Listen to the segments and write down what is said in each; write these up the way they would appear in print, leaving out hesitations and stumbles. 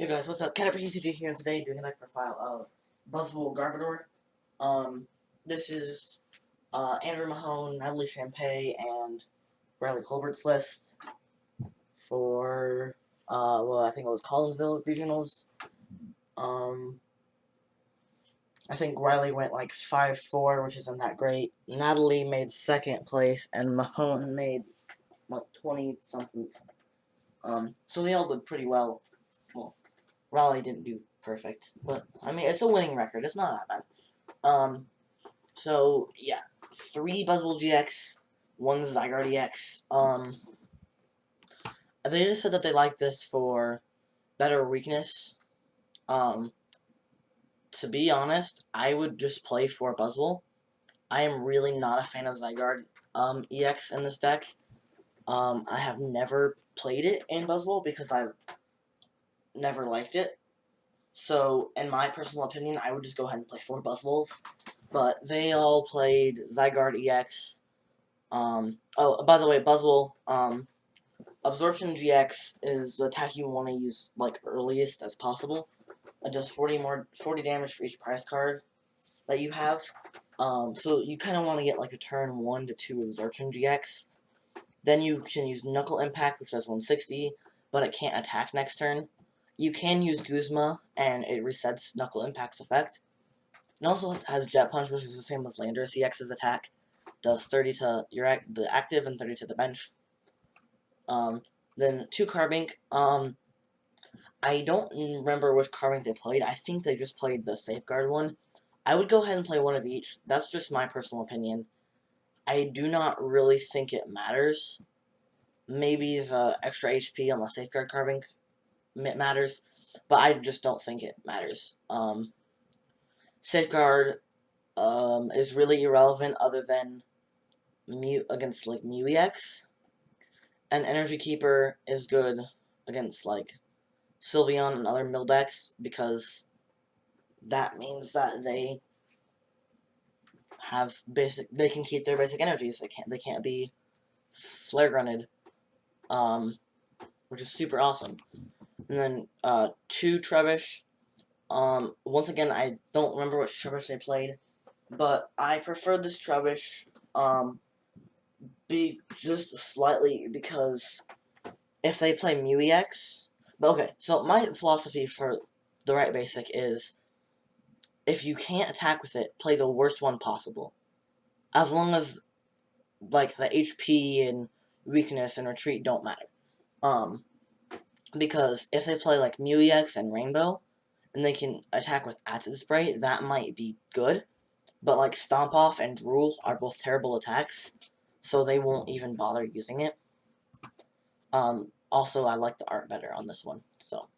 Hey guys, what's up? CatPCG here, and today doing a deck profile of Buzzwole Garbodor. This is Andrew Mahone, Natalie Shampay, and Riley Hulbert's list for well, I think it was Collinsville Regionals. I think Riley went like 5-4, which isn't that great. Natalie made second place, and Mahone made like 20 something. So they all did pretty well. Well, Raleigh didn't do perfect, but I mean it's a winning record. It's not that bad. So yeah, 3 Buzzwole GX, 1 Zygarde EX. They just said that they like this for better weakness. To be honest, I would just play for Buzzwole. I am really not a fan of Zygarde EX in this deck. I have never played it in Buzzwole because I've never liked it. So, in my personal opinion, I would just go ahead and play 4 Buzzwoles. But they all played Zygarde EX. Oh, by the way, Buzzwole, Absorption GX is the attack you want to use, like, earliest as possible. It does 40 damage for each prize card that you have. So you kind of want to get, like, a turn 1 to 2 Absorption GX. Then you can use Knuckle Impact, which does 160, but it can't attack next turn. You can use Guzma, and it resets Knuckle Impact's effect. It also has Jet Punch, which is the same as Landorus EX's attack. Does 30 to the active and 30 to the bench. Then 2 Carbink. I don't remember which Carbink they played. I think they just played the Safeguard one. I would go ahead and play one of each. That's just my personal opinion. I do not really think it matters. Maybe the extra HP on the Safeguard Carbink matters, but I just don't think it matters. Safeguard is really irrelevant other than against like Mew EX. And Energy Keeper is good against like Sylveon and other mill decks because that means that they can keep their basic energies. They can't be flare grunted. Which is super awesome. And then 2 Trubbish. Once again, I don't remember which Trubbish they played, but I prefer this Trubbish be just slightly because if they play Mew EX, but okay, so my philosophy for the right basic is if you can't attack with it, play the worst one possible. As long as like the HP and weakness and retreat don't matter. Because if they play like Mew EX and Rainbow, and they can attack with Acid Spray, that might be good. But like Stomp Off and Drool are both terrible attacks, so they won't even bother using it. Also, I like the art better on this one. So,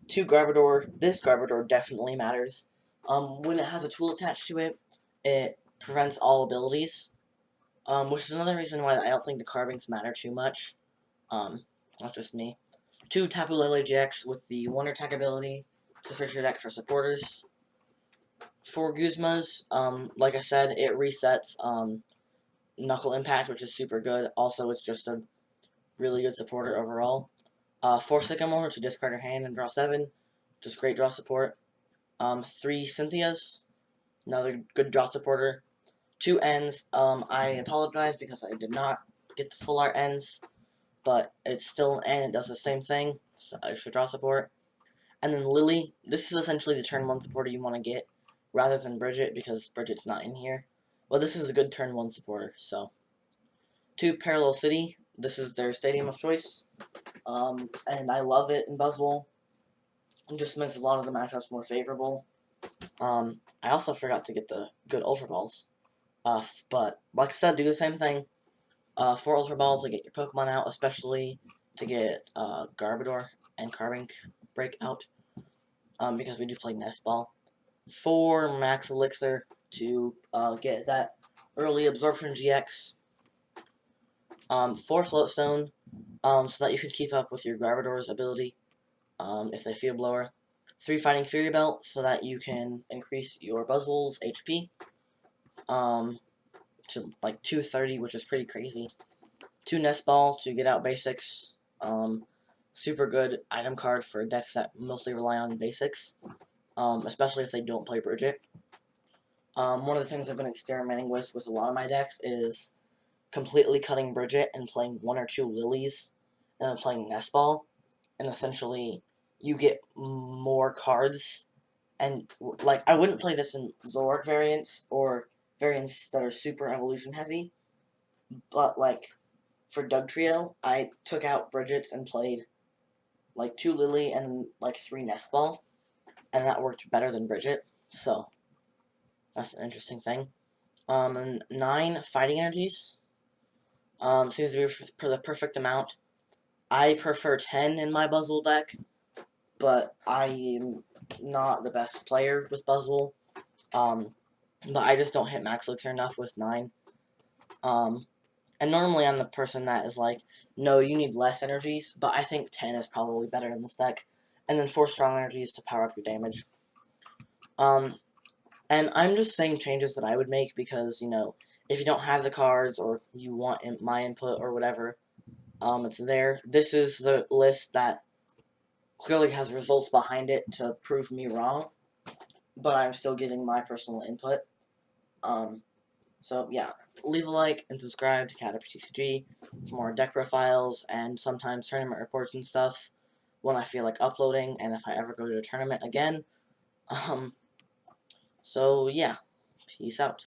2 Garbodor. This Garbodor definitely matters. When it has a tool attached to it, it prevents all abilities. Which is another reason why I don't think the Carbinks matter too much. That's just me. 2 Tapu Lele GX with the Wonder Attack ability to search your deck for supporters. 4 Guzmas, like I said, it resets Knuckle Impact, which is super good. Also, it's just a really good supporter overall. 4 Sycamore to discard your hand and draw 7. Just great draw support. 3 Cynthias, another good draw supporter. 2 Ns, I apologize because I did not get the full art Ns, but it's still an N, it does the same thing, so extra draw support. And then Lillie, this is essentially the turn 1 supporter you want to get, rather than Bridget, because Bridget's not in here. Well, this is a good turn 1 supporter, so. 2 Parallel City, this is their stadium of choice, and I love it in Buzzwole. It just makes a lot of the matchups more favorable. I also forgot to get the good Ultra Balls, but like I said, do the same thing. 4 Ultra Balls to get your Pokemon out, especially to get Garbodor and Carbink BREAK out, because we do play Nest Ball. 4 Max Elixir to get that early Absorption GX. 4 Floatstone, so that you can keep up with your Garbodor's ability, if they Field Blower. 3 Fighting Fury Belt, so that you can increase your Buzzwole's HP, to like 230, which is pretty crazy. 2 Nest Ball to get out basics. super good item card for decks that mostly rely on basics, especially if they don't play Bridget. One of the things I've been experimenting with a lot of my decks is completely cutting Bridget and playing 1 or 2 Lilies, and then playing Nest Ball, and essentially you get more cards. And, like, I wouldn't play this in Zoroark variants, or variants that are super evolution heavy, but, like, for Dugtrio, I took out Bridget's and played, like, 2 Lillie and, like, 3 Nest Ball, and that worked better than Bridget, so that's an interesting thing. And 9 Fighting Energies, seems to be the perfect amount. I prefer 10 in my Buzzwole deck, but I am not the best player with Buzzwole. But I just don't hit Max Elixir enough with 9. And normally I'm the person that is like, no, you need less energies, but I think 10 is probably better in this deck. And then 4 strong energies to power up your damage. And I'm just saying changes that I would make because, you know, if you don't have the cards or you want my input or whatever, it's there. This is the list that clearly has results behind it to prove me wrong, but I'm still giving my personal input. So yeah, leave a like and subscribe to CatterPTCG for more deck profiles and sometimes tournament reports and stuff when I feel like uploading and if I ever go to a tournament again. So yeah, peace out.